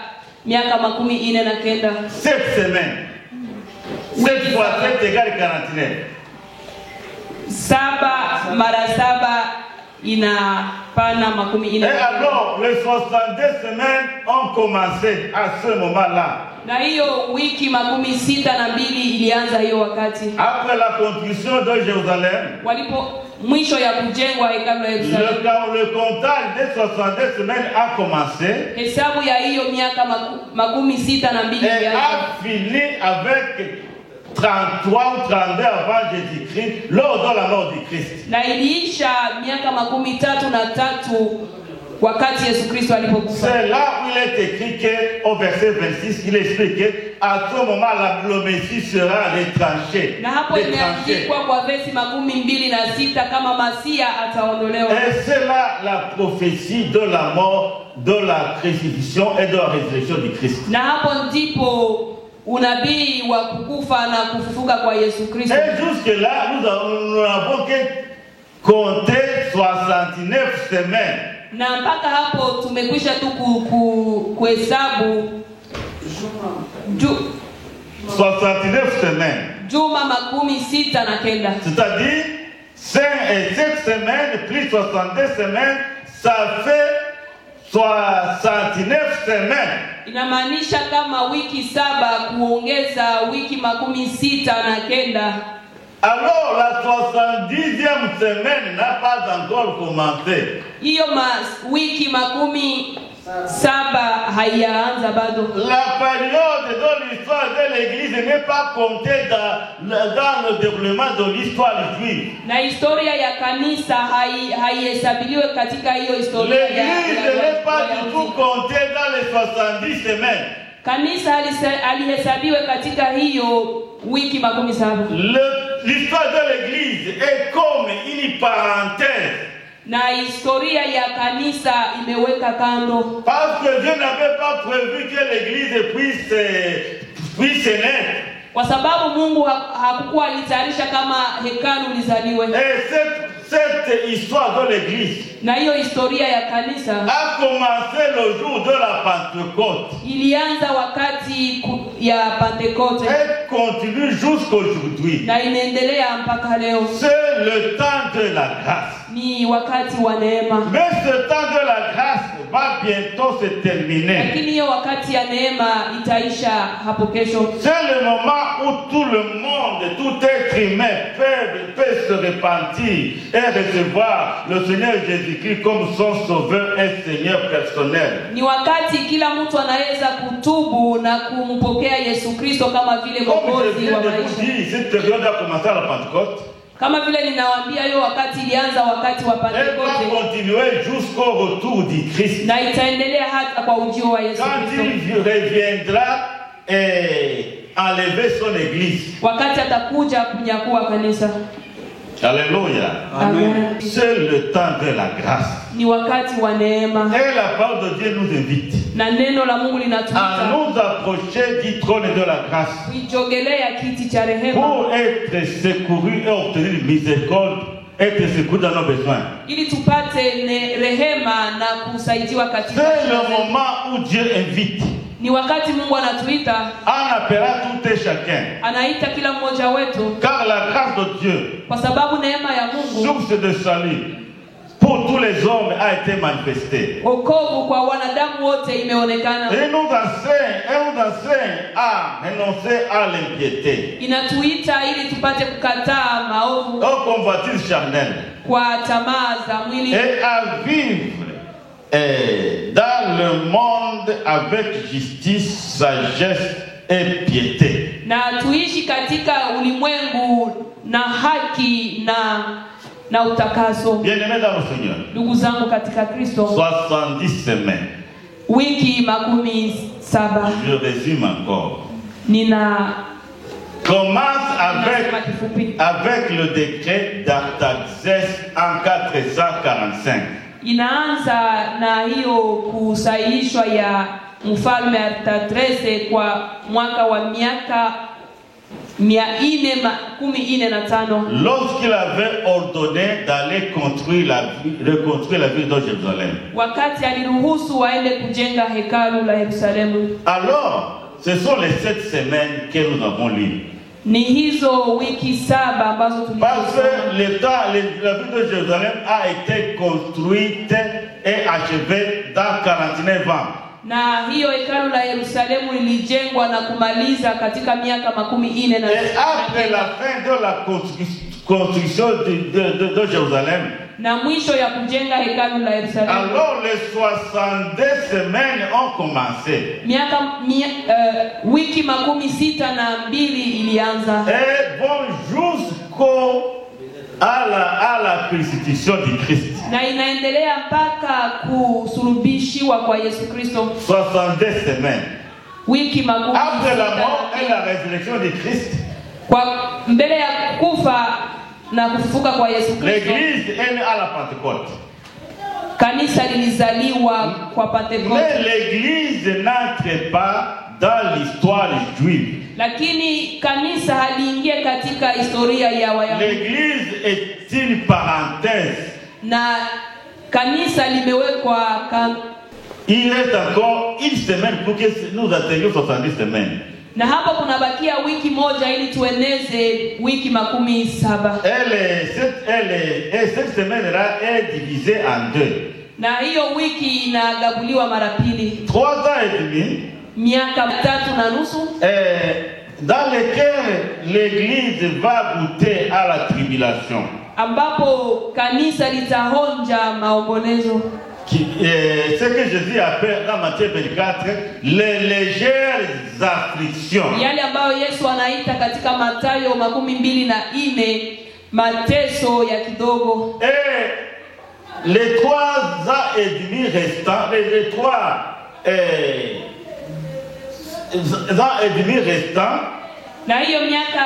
miaka 49. 7 semaines. 7 fois 7 égale 49. 7 mara 7 inapana 49. Et alors, les 62 semaines ont commencé à ce moment-là. Na hiyo wiki 62 ilianza hiyo wakati. Après la construction de Jérusalem, Mwisho ya kujengwa hekalu la Yerusalemu. le comptage des 62 semaines a commencé. Hesabu ya hiyo miaka 62 Et a fini avec 33 ou 32 avant Jésus-Christ, lors de la mort du Christ. Na iliisha miaka 33 wakati Yesu Kristo alipokufa. C'est là où il est écrit qu'au verset 26, il explique qu'à ce moment-là, le Messie sera retranché. Na hapo imeandikwa kwa verse 26 kama Masia ataondolewa. Et c'est là la prophétie de la mort, de la crucifixion et de la résurrection du Christ. Na hapo ndipo unabii wa kukufa na kufufuka kwa Yesu Kristo. Et jusque-là, nous n'avons que compté 69 semaines. Na mpaka hapo tumekwisha tu kuhesabu 69 semaines. Juma 69. C'est-à-dire 7 semaines plus 62 semaines, ça fait 69 semaines. Inamaanisha kama wiki 7 kuongeza wiki 69. Alors la 70e semaine n'a pas encore commencé. Hiyo wiki 7 haijaanza bado. La période de l'histoire de l'Église n'est pas comptée dans le déroulement de l'histoire juive. Na historia ya kanisa haihesabiliwe katika hiyo historia ya L'Église n'est pas du tout comptée dans les 70 semaines. Kanisa alihesabiwe katika hiyo wiki 17. L'histoire de l'Église est comme une parenthèse. Na historia ya kanisa imeweka kando. Parce que Dieu n'avait pas prévu que l'Église puisse naître. Kwa sababu Mungu hakukuwa alitayarisha kama hekalu lizaliwe. Et cette histoire de l'Église Na hiyo historia ya kanisa a commencé le jour de la Pentecôte. Ilianza wakati ya Pentecote. Et continue jusqu'aujourd'hui. Na inaendelea mpaka leo. C'est le temps de la grâce. Ni wakati wa neema. Mais ce temps de la grâce va bientôt se terminer. lakini hiyo wakati ya neema itaisha hapo kesho. C'est le moment où tout le monde, tout être humain peut se repentir et recevoir le Seigneur Jésus-Christ comme son sauveur et Seigneur personnel. Ni wakati kila mtu anaweza kutubu na kumpokea Yesu Kristo kama vile Comme je mwokozi viens wa de vous maisha. dire, cette période a commencé à la Pentecôte. Kama vile ninawaambia hiyo wakati ilianza wakati wa Elle va Pentekoste continuer jusqu'au retour du Christ. na itaendelea hata kwa ujio wa Yesu Quand Kristo. il reviendra et enlever son église. Wakati atakuja kunyakua kanisa. Alléluia. Amen. C'est le temps de la grâce. Ni wakati wa neema. Et la parole de Dieu nous invite Na neno la Mungu à linatuita nous approcher du trône de la grâce kuijogelea kiti cha rehema pour être secourus et obtenir miséricorde, être secourus dans nos besoins. ili tupate rehema na kusaidiwa katika C'est shida le zetu. moment où Dieu invite. Ni wakati Mungu anatuita, On appellera tout et chacun. anaita kila mmoja wetu, Car la grâce de Dieu, kwa sababu neema ya Mungu, source de salut, pour tous les hommes a été manifestée. wokovu kwa wanadamu wote imeonekana. Et nous enseigne à renoncer à l'impiété, Inatuita ili tupate kukataa maovu au convoitise charnel, kwa tamaa za mwili et à vivre dans le monde avec justice, sagesse et piété. na tuishi katika ulimwengu na haki na utakaso. Bien-aimés dans le Seigneur, Ndugu zangu katika Kristo, 70 semaines. wiki 17 Je résume encore. nina Commence nasema kifupi. avec le décret d'Artaxerxès en 445. Inaanza na hiyo kusahihishwa ya mfalme Artaxerxes kwa mwaka wa miaka 445 Lorsqu'il avait ordonné d'aller reconstruire la ville de Jérusalem. wakati aliruhusu waende kujenga hekalu la Yerusalemu. Alors, ce sont les 7 semaines que nous avons lues. Ni hizo wiki 7 ambazo Parce tulizosoma. que la ville de Jérusalem a été construite et achevée dans 49 ans. Na hiyo hekalu la Yerusalemu lilijengwa na kumaliza katika miaka 40 na Et après la fin de la construction de Jérusalem, na mwisho ya kujenga hekalu la Yerusalemu, alors les 62 semaines ont commencé. Wiki 62 ilianza Et vont à la crucifixion du Christ. na inaendelea mpaka kusulubishiwa kwa Yesu Kristo. 62 semaines. Wiki Après la mort et 60 la résurrection du Christ, kwa mbele ya kufa na kufufuka kwa Yesu Kristo, l'Église est née à la Pentecôte. kanisa lilizaliwa kwa Pentekoste. Mais l'Église n'entre pas dans l'histoire juive. Lakini kanisa haliingia katika historia ya Wayahudi, L'Église est une parenthèse. na kanisa limewekwa Il reste encore une semaine pour que nous atteignions 70 semaines. na hapo kunabakia wiki moja ili tueneze wiki 17. Et cette semaine-là est divisée en deux. Na hiyo wiki inagabuliwa mara pili, 3 ans et demi, miaka 3.5 dans lesquels l'Église va goûter à la tribulation. ambapo kanisa litahonja maombolezo, Ce que Jésus appelle dans Matthieu 24 les légères afflictions. yale ambayo Yesu anaita katika Mathayo 24 mateso ya kidogo. Et les 3 ans et demi restants, les 3 ans et demi restants, Na hiyo miaka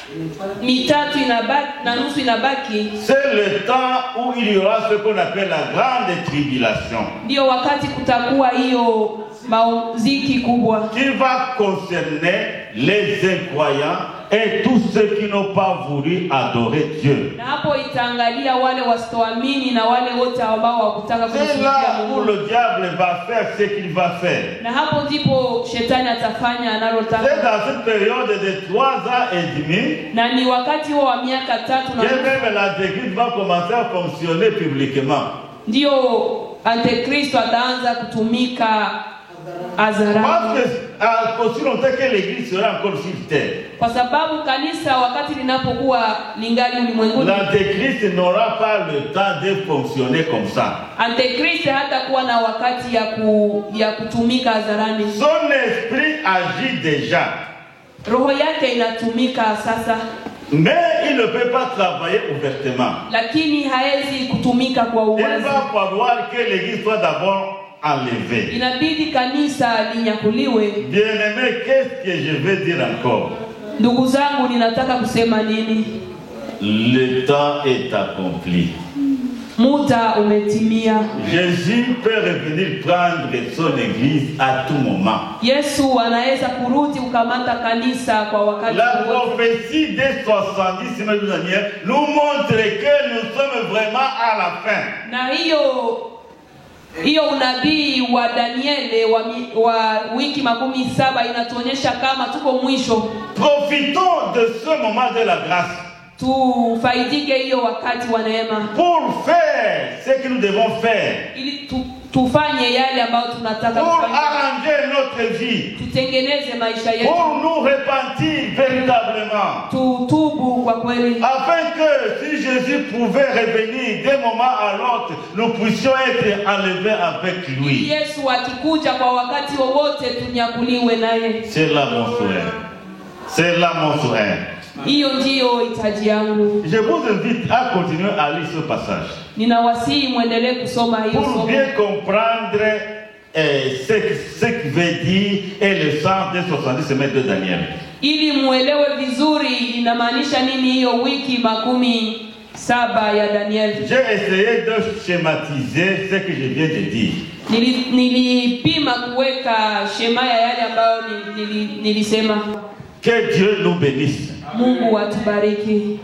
3 na nusu inabaki, c'est le temps où il y aura ce qu'on appelle la grande tribulation, ndio wakati kutakuwa hiyo mauziki kubwa, qui va concerner les incroyants et tous ceux qui n'ont pas voulu adorer Dieu. na hapo itaangalia wale wasitoamini na wale wote ambao hawakutaka C'est kumsikia là où Mungu. le diable va faire ce qu'il va faire. Na hapo ndipo shetani atafanya C'est analotaka, dans cette période de 3 ans et demi na ni wakati huo wa miaka 3 na que nusu même la Église va commencer à fonctionner publiquement. ndio Antikristo ataanza kutumika hadharani. Parce que aussi longtemps que l'église sera encore sur terre, Kwa sababu kanisa wakati linapokuwa lingali ulimwenguni, l'Antéchrist n'aura pas le temps de fonctionner comme ça. Antikristo hatakuwa na wakati ya kutumika hadharani. Son esprit agit déjà, Roho yake inatumika sasa, mais il ne peut pas travailler ouvertement. lakini haezi kutumika kwa Il uwazi. va falloir que l'église soit d'abord enlevée. Inabidi kanisa linyakuliwe. Bien-aimé, qu'est-ce que je veux dire encore? Ndugu zangu, ninataka kusema nini? Le temps est accompli. Muda umetimia. Jésus peut revenir prendre son église à tout moment. Yesu anaweza kurudi ukamata kanisa kwa wakati La wowote. prophétie des 70 semaines nous montre que nous sommes vraiment à la fin. Na hiyo unabii wa Danieli wa wiki 17 inatuonyesha kama tuko mwisho. Profitons de ce moment de la grâce Tufaidike hiyo wakati wa neema pour faire ce que nous devons faire, ili tufanye yale ambayo tunataka pour kufanya. arranger notre vie, Tutengeneze maisha yetu, pour nous repentir véritablement, tutubu kwa kweli, afin que si Jésus pouvait revenir d'un moment à l'autre, nous puissions être enlevés avec lui. Yesu akikuja kwa wakati wowote tunyakuliwe naye. C'est là mon souhait. C'est là mon souhait. Hiyo ndiyo hitaji yangu. Je vous invite à continuer à lire ce passage Ninawasihi muendelee kusoma hiyo pour somo bien comprendre ce que veut dire et le sens des 70 semaines de Daniel. ili muelewe vizuri inamaanisha nini hiyo wiki 17 ya Daniel. J'ai essayé de schématiser ce que je viens de dire. Nilipima kuweka shema ya yale ambayo nilisema. Que Dieu nous bénisse. Mungu atubariki.